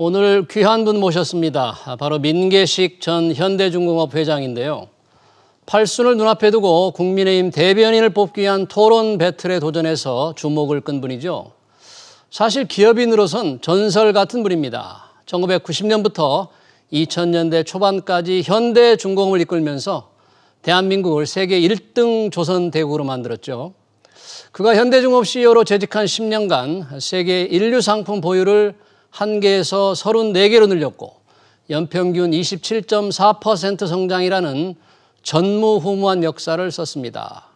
오늘 귀한 분 모셨습니다. 바로 민계식 전 현대중공업 회장인데요. 팔순을 눈앞에 두고 국민의힘 대변인을 뽑기 위한 토론 배틀에 도전해서 주목을 끈 분이죠. 사실 기업인으로선 전설 같은 분입니다. 1990년부터 2000년대 초반까지 현대중공업을 이끌면서 대한민국을 세계 1등 조선대국으로 만들었죠. 그가 현대중공업 CEO로 재직한 10년간 세계 인류 상품 보유를 1개에서 34개로 늘렸고 연평균 27.4% 성장이라는 전무후무한 역사를 썼습니다.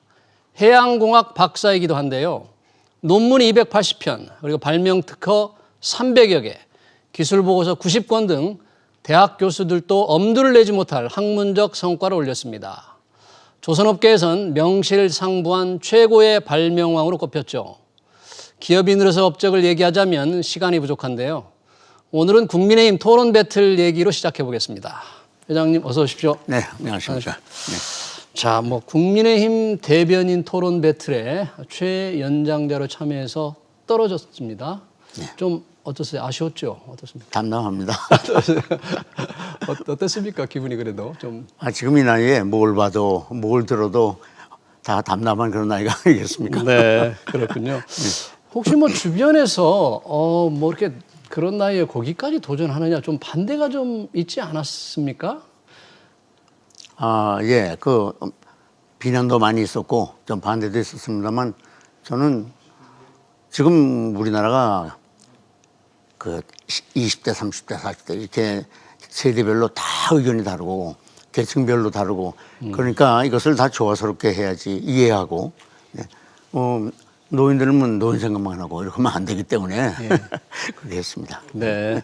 해양공학 박사이기도 한데요. 논문이 280편, 그리고 발명 특허 300여 개, 기술보고서 90권 등 대학 교수들도 엄두를 내지 못할 학문적 성과를 올렸습니다. 조선업계에선 명실상부한 최고의 발명왕으로 꼽혔죠. 기업인으로서 업적을 얘기하자면 시간이 부족한데요. 오늘은 국민의힘 토론 배틀 얘기로 시작해 보겠습니다. 회장님 어서 오십시오. 네, 안녕하십니까. 네. 자, 국민의힘 대변인 토론 배틀에 최연장자로 참여해서 떨어졌습니다. 네. 좀 어떠세요? 아쉬웠죠? 어떻습니까? 담담합니다. 어땠습니까? 기분이 그래도 좀. 지금 이 나이에 뭘 봐도 뭘 들어도 다 담담한 그런 나이가 아니겠습니까? 네, 그렇군요. 혹시 주변에서 이렇게 그런 나이에 거기까지 도전하느냐 좀 반대가 좀 있지 않았습니까? 예, 비난도 많이 있었고 좀 반대도 있었습니다만 저는 지금 우리나라가 20대, 30대, 40대 이렇게 세대별로 다 의견이 다르고 계층별로 다르고 그러니까 이것을 다 조화스럽게 해야지 이해하고 네. 노인들은 노인 생각만 하고 이렇게 하면 안 되기 때문에 네. 그렇게 했습니다. 네.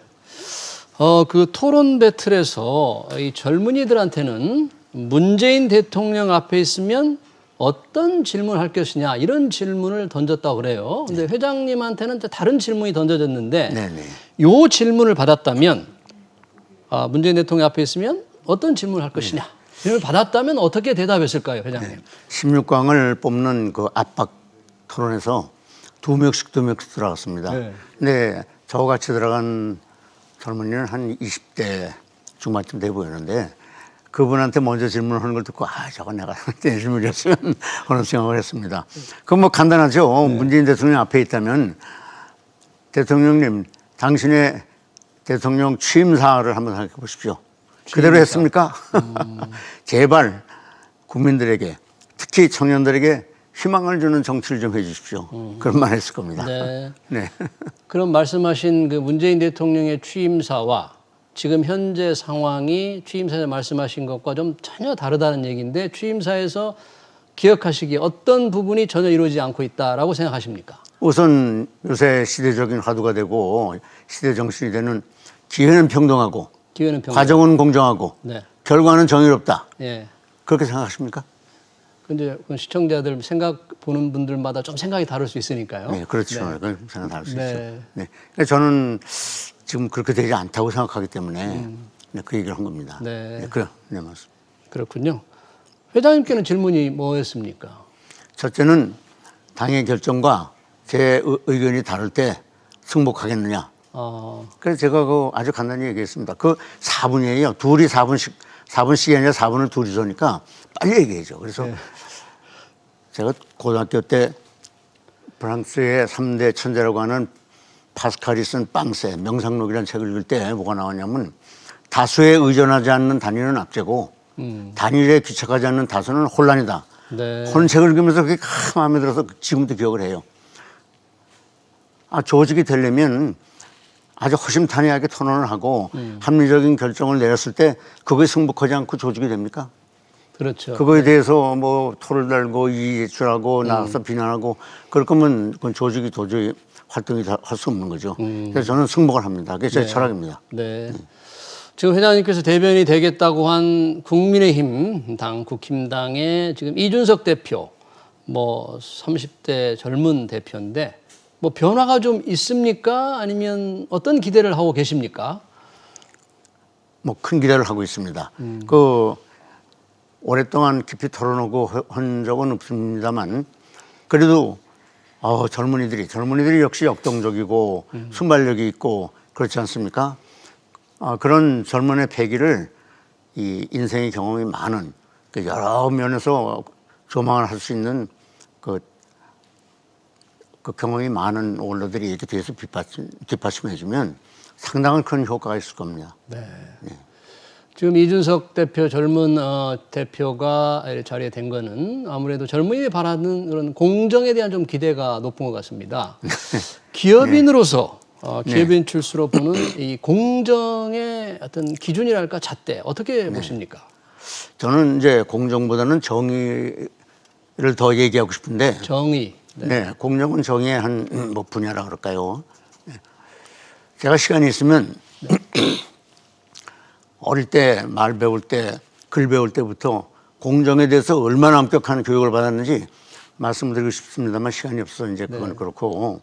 그 토론 배틀에서 이 젊은이들한테는 문재인 대통령 앞에 있으면 어떤 질문을 할 것이냐 이런 질문을 던졌다고 그래요. 근데 네. 회장님한테는 다른 질문이 던져졌는데 네네. 요 질문을 받았다면 문재인 대통령 앞에 있으면 어떤 질문을 할 것이냐. 질문을 받았다면 어떻게 대답했을까요, 회장님? 네. 16강을 뽑는 그 압박 토론에서 두 명씩 들어갔습니다. 네. 근데 저같이 들어간 젊은이는 한 20대 중반쯤 돼 보이는데 그분한테 먼저 질문하는 걸 듣고 저건 내가 내 질문이었으면 하는 생각을 했습니다. 그건 간단하죠. 네. 문재인 대통령 앞에 있다면 대통령님 당신의 대통령 취임사를 한번 생각해 보십시오. 그대로 했습니까? 제발 국민들에게 특히 청년들에게 희망을 주는 정치를 좀 해 주십시오. 그런 말 했을 겁니다. 네. 네. 그럼 말씀하신 그 문재인 대통령의 취임사와 지금 현재 상황이 취임사에 말씀하신 것과 좀 전혀 다르다는 얘기인데 취임사에서 기억하시기에 어떤 부분이 전혀 이루어지지 않고 있다라고 생각하십니까? 우선 요새 시대적인 화두가 되고 시대 정신이 되는 기회는 평등하고 과정은 공정하고 네. 결과는 정의롭다. 네. 그렇게 생각하십니까? 근데 시청자들 보는 분들마다 좀 생각이 다를 수 있으니까요. 네, 그렇죠. 네. 생각 다를 수 네. 있죠. 네. 그러니까 저는 지금 그렇게 되지 않다고 생각하기 때문에 네, 그 얘기를 한 겁니다. 네. 네, 네, 맞습니다. 그렇군요. 회장님께는 질문이 뭐였습니까? 첫째는 당의 결정과 제 의견이 다를 때 승복하겠느냐. 그래서 제가 아주 간단히 얘기했습니다. 4분이에요. 둘이 4분씩이 아니라 4분을 둘이서 하니까 빨리 얘기해줘. 그래서 네. 제가 고등학교 때 프랑스의 3대 천재라고 하는 파스칼이 쓴 빵세, 명상록이라는 책을 읽을 때 뭐가 나왔냐면 다수에 의존하지 않는 단위는 압제고 단일에 귀착하지 않는 다수는 혼란이다. 네. 그런 책을 읽으면서 그게 마음에 들어서 지금도 기억을 해요. 조직이 되려면 아주 허심탄회하게 토론을 하고 합리적인 결정을 내렸을 때 그거에 승복하지 않고 조직이 됩니까? 그렇죠. 그거에 대해서 토를 달고 이해출하고 나가서 비난하고 그럴 거면 그건 조직이 도저히 활동이 할 수 없는 거죠. 그래서 저는 승복을 합니다. 그게 제 철학입니다. 네. 지금 회장님께서 대변인이 되겠다고 한 국민의힘 당 국힘당의 지금 이준석 대표 30대 젊은 대표인데 변화가 좀 있습니까? 아니면 어떤 기대를 하고 계십니까? 큰 기대를 하고 있습니다. 오랫동안 깊이 토론하고 한 적은 없습니다만 그래도 젊은이들이 역시 역동적이고 순발력이 있고 그렇지 않습니까? 그런 젊은의 패기를 이 인생의 경험이 많은 그 여러 면에서 조망을 할 수 있는 그 경험이 많은 원로들이 이렇게 뒤에서 뒷받침해주면 상당한 큰 효과가 있을 겁니다. 네. 지금 이준석 대표 젊은 대표가 자리에 된 거는 아무래도 젊은이들이 바라는 그런 공정에 대한 좀 기대가 높은 것 같습니다. 기업인으로서 기업인 출수로 보는 이 공정의 어떤 기준이랄까 잣대 어떻게 보십니까? 저는 이제 공정보다는 정의를 더 얘기하고 싶은데 정의. 네, 공정은 정의의 한 뭐 분야라 그럴까요? 네. 제가 시간이 있으면 어릴 때 말 배울 때 글 배울 때부터 공정에 대해서 얼마나 엄격한 교육을 받았는지 말씀드리고 싶습니다만 시간이 없어서 이제 그건 그렇고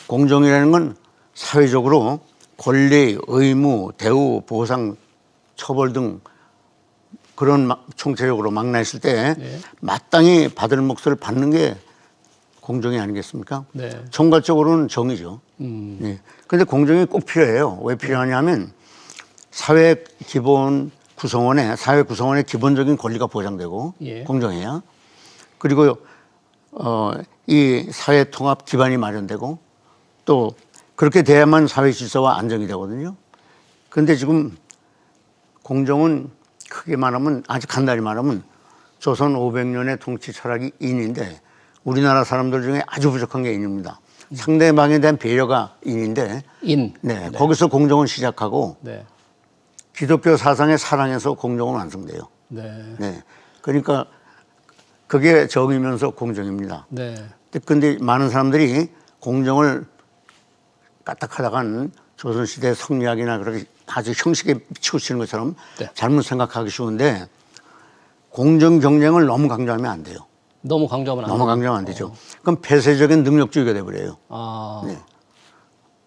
공정이라는 건 사회적으로 권리, 의무, 대우, 보상, 처벌 등 그런 총체적으로 망라했을 때 마땅히 받을 몫을 받는 게 공정이 아니겠습니까? 네. 총괄적으로는 정의죠. 네. 근데 공정이 꼭 필요해요. 왜 필요하냐면 사회 구성원의 기본적인 권리가 보장되고 공정해야. 그리고 이 사회 통합 기반이 마련되고 또 그렇게 돼야만 사회 질서와 안정이 되거든요. 그런데 지금 공정은 크게 말하면 아주 간단히 말하면 조선 500년의 통치 철학이 인인데 우리나라 사람들 중에 아주 부족한 게 인입니다. 상대방에 대한 배려가 인인데 네, 거기서 공정은 시작하고 기독교 사상의 사랑에서 공정은 완성돼요. 네. 그러니까 그게 정이면서 공정입니다. 근데 많은 사람들이 공정을 까딱하다간 조선시대 성리학이나 그렇게 아주 형식에 치우치는 것처럼 잘못 생각하기 쉬운데 공정 경쟁을 너무 강조하면 안 돼요. 너무 강조하면 안 되죠. 그럼 폐쇄적인 능력주의가 돼버려요.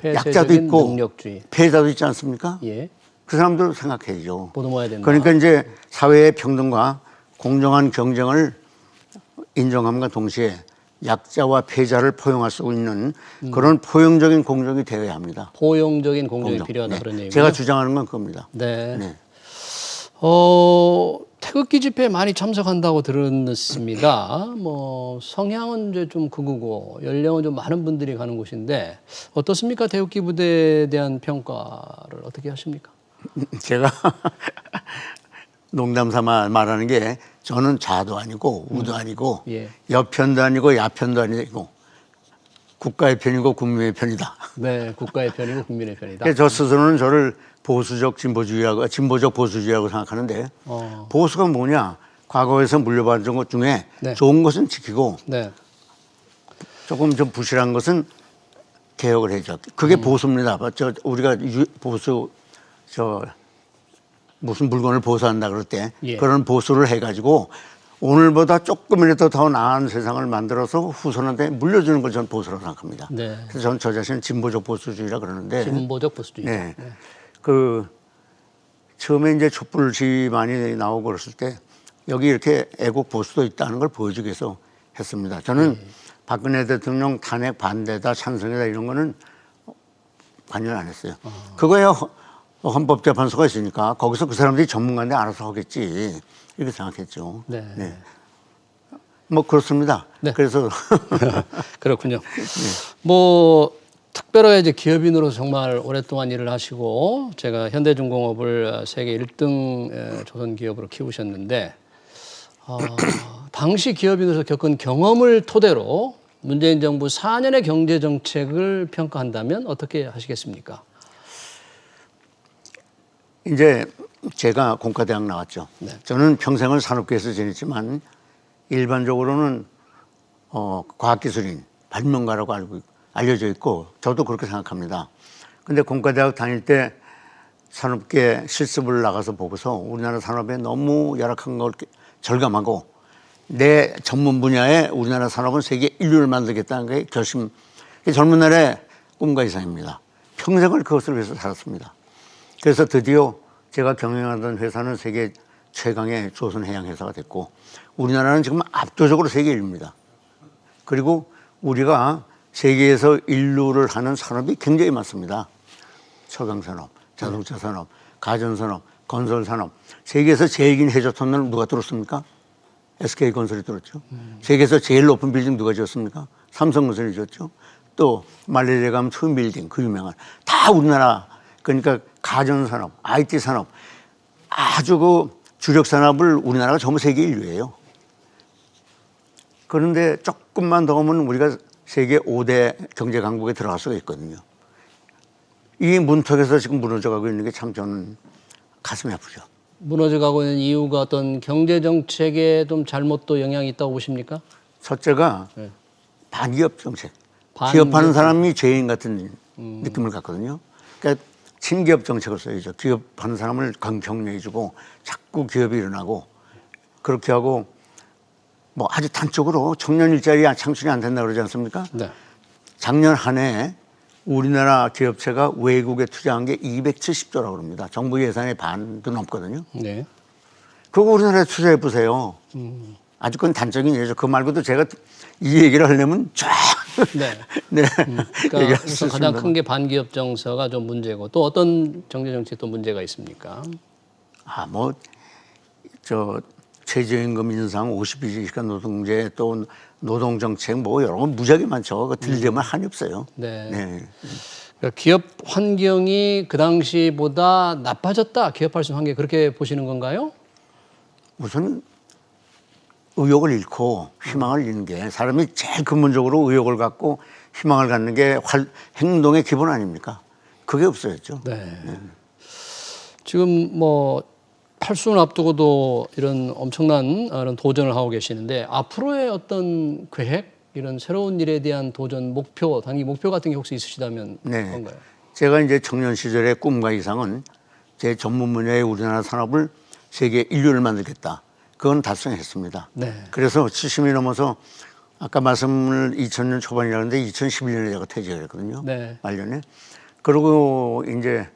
약자도 있고 능력주의. 패자도 있지 않습니까? 그 사람들 생각해야죠. 보듬어야 된다. 그러니까 이제 사회의 평등과 공정한 경쟁을 인정함과 동시에 약자와 패자를 포용할 수 있는 그런 포용적인 공정이 되어야 합니다. 포용적인 공정이 필요하다 그런 얘기죠. 제가 주장하는 건 그겁니다. 태극기 집회에 많이 참석한다고 들었습니다. 뭐 성향은 이제 좀 극우고 연령은 좀 많은 분들이 가는 곳인데 어떻습니까? 태극기 부대에 대한 평가를 어떻게 하십니까? 제가 농담 삼아 말하는 게 저는 좌도 아니고 우도 아니고 여편도 아니고 야편도 아니고 국가의 편이고 국민의 편이다. 네, 국가의 편이고 국민의 편이다. 저 스스로는 저를 보수적 진보주의하고 진보적 보수주의라고 생각하는데 보수가 뭐냐? 과거에서 물려받은 것 중에 좋은 것은 지키고 조금 좀 부실한 것은 개혁을 해줘. 그게 보수입니다. 우리가 보수 무슨 물건을 보수한다 그럴 때 그런 보수를 해가지고 오늘보다 조금이라도 더 나은 세상을 만들어서 후손한테 물려주는 걸 저는 보수라고 생각합니다. 그래서 저는 저 자신은 진보적 보수주의라 그러는데. 진보적 보수주의. 그 처음에 이제 촛불시 많이 나오고 그랬을 때 여기 이렇게 애국 보수도 있다는 걸 보여주기 위해서 했습니다. 저는 박근혜 대통령 탄핵 반대다 찬성이다 이런 거는 관여를 안 했어요. 그거야 헌법재판소가 있으니까 거기서 그 사람들이 전문가인데 알아서 하겠지 이렇게 생각했죠. 뭐 그렇습니다. 그래서 그렇군요. 뭐 특별하게 이제 기업인으로서 정말 오랫동안 일을 하시고 제가 현대중공업을 세계 1등 조선 기업으로 키우셨는데 당시 기업인으로서 겪은 경험을 토대로 문재인 정부 4년의 경제 정책을 평가한다면 어떻게 하시겠습니까? 이제 제가 공과대학 나왔죠. 저는 평생을 산업계에서 지냈지만 일반적으로는 과학기술인 발명가라고 알려져 있고 저도 그렇게 생각합니다. 근데 공과대학 다닐 때 산업계 실습을 나가서 보고서 우리나라 산업에 너무 열악한 걸 절감하고 내 전문 분야에 우리나라 산업은 세계 인류를 만들겠다는 게 결심, 젊은 날의 꿈과 이상입니다. 평생을 그것을 위해서 살았습니다. 그래서 드디어 제가 경영하던 회사는 세계 최강의 조선해양회사가 됐고 우리나라는 지금 압도적으로 세계 1위입니다. 그리고 우리가 세계에서 인류를 하는 산업이 굉장히 많습니다. 철강산업, 자동차 산업. 가전산업, 건설산업. 세계에서 제일 긴 해저 터널 누가 뚫었습니까? SK건설이 뚫었죠. 세계에서 제일 높은 빌딩 누가 지었습니까? 삼성건설이 지었죠. 또 말레이시아 가면 트윈빌딩 그 유명한 다 우리나라 그러니까 가전산업, IT산업 아주 그 주력 산업을 우리나라가 전부 세계 1위예요. 그런데 조금만 더 오면 우리가 세계 5대 경제 강국에 들어갈 수가 있거든요. 이 문턱에서 지금 무너져가고 있는 게 참 저는 가슴이 아프죠. 무너져가고 있는 이유가 어떤 경제 정책에 좀 잘못도 영향이 있다고 보십니까? 첫째가 네. 반기업 정책. 반기업 기업하는 사람이 죄인 같은 느낌을 갖거든요. 그러니까 친기업 정책을 써야죠. 기업하는 사람을 격려해주고 자꾸 기업이 일어나고 그렇게 하고 뭐 아주 단적으로 청년 일자리 창출이 안 된다 그러지 않습니까? 네. 작년 한 해 우리나라 기업체가 외국에 투자한 게 270조라고 그럽니다. 정부 예산의 반도 넘거든요. 네. 그거 우리나라에 투자해 보세요. 아주 그건 단적인 예죠. 그 말고도 제가 이 얘기를 하려면 쫙 네. 네. 그러니까 우선 가장 큰 게 반기업 정서가 좀 문제고 또 어떤 경제 정책 또 문제가 있습니까? 아, 뭐 저 최저임금 인상, 52시간 노동제 또 노동 정책 뭐 여러 건 무지하게 많죠. 그 들려면 한이 없어요. 네. 네. 그러니까 기업 환경이 그 당시보다 나빠졌다. 기업할 수 있는 환경 그렇게 보시는 건가요? 우선 의욕을 잃고 희망을 잃는 게 사람이 제일 근본적으로 의욕을 갖고 희망을 갖는 게 행동의 기본 아닙니까? 그게 없어졌죠. 네. 지금 뭐 팔순 앞두고도 이런 엄청난 이런 도전을 하고 계시는데 앞으로의 어떤 계획 이런 새로운 일에 대한 도전 목표 단기 목표 같은 게 혹시 있으시다면 네. 뭔가요? 제가 이제 청년 시절의 꿈과 이상은 제 전문 분야의 우리나라 산업을 세계 인류를 만들겠다. 그건 달성했습니다. 네. 그래서 70이 넘어서 아까 말씀을 2000년 초반이라는데 2011년에 제가 퇴직을 했거든요. 네. 말년에. 그리고 이제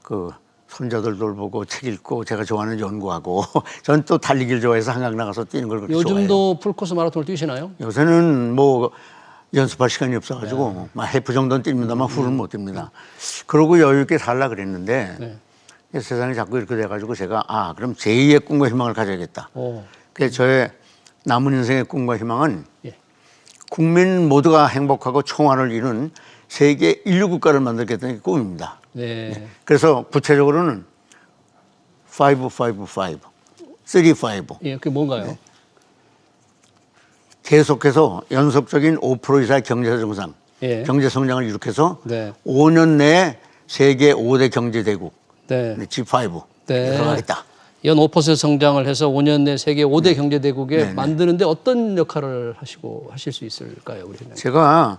그 손자들 돌보고 책 읽고 제가 좋아하는 연구하고 저는 또 달리기를 좋아해서 한강 나가서 뛰는 걸 그렇게 좋아해요. 요즘도 풀코스 마라톤을 뛰시나요? 요새는 뭐 연습할 시간이 없어가지고 막 해프 정도는 뜁니다만 풀은 못 뜁니다. 그러고 여유 있게 살라 그랬는데 세상이 자꾸 이렇게 돼가지고 제가 그럼 제2의 꿈과 희망을 가져야겠다. 그래서 저의 남은 인생의 꿈과 희망은 국민 모두가 행복하고 총화를 이룬 세계 인류 국가를 만들겠다는 게 꿈입니다. 네. 그래서 구체적으로는 555, 35. 예, 그게 뭔가요? 계속해서 연속적인 5% 이상의 경제 성장, 경제 성장을 일으켜서 5년 내에 세계 5대 경제 대국, G5 들어가겠다. 연 5% 성장을 해서 5년 내 세계 5대 경제 대국에 만드는데 어떤 역할을 하실 수 있을까요, 우리 회장님? 제가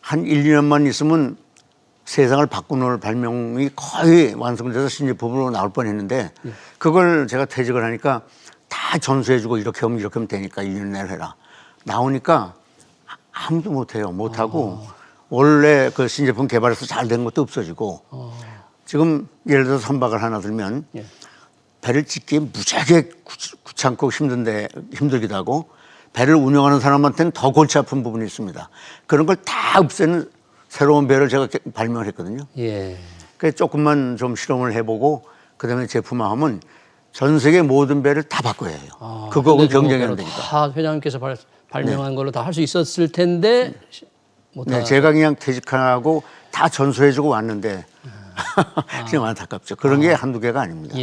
한 1, 2년만 있으면 세상을 바꾸는 발명이 거의 완성돼서 신제품으로 나올 뻔했는데 그걸 제가 퇴직을 하니까 다 전수해주고 이렇게 하면 되니까 1년 내로 해라. 나오니까 아무도 못해요. 못하고 원래 그 신제품 개발해서 잘 된 것도 없어지고 지금 예를 들어서 선박을 하나 들면 배를 짓기 무지하게 귀찮고 힘들기도 하고 배를 운영하는 사람한테는 더 골치 아픈 부분이 있습니다. 그런 걸 다 없애는 새로운 배를 제가 발명을 했거든요. 그래서 조금만 좀 실험을 해보고 그다음에 제품화하면 전 세계 모든 배를 다 바꿔야 해요. 그거하고 경쟁이 안 되니까. 다 회장님께서 발명한 걸로 다 할 수 있었을 텐데 제가 그냥 퇴직하고 다 전수해주고 왔는데 그냥 안타깝죠. 그런 게 한두 개가 아닙니다.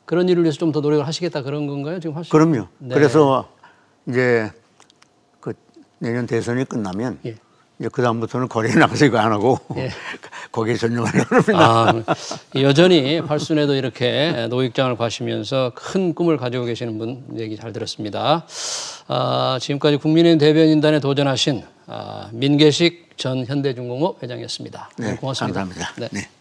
그런 일을 위해서 좀 더 노력을 하시겠다 그런 건가요? 지금 그럼요. 그래서 이제 그 내년 대선이 끝나면 이제 그 다음부터는 거리에 나가서 이거 안 하고 거기에 전념하려고 합니다. 여전히 팔순에도 이렇게 노익장을 가시면서 큰 꿈을 가지고 계시는 분 얘기 잘 들었습니다. 지금까지 국민의힘 대변인단에 도전하신 민계식 전 현대중공업 회장이었습니다. 네, 고맙습니다. 감사합니다. 네.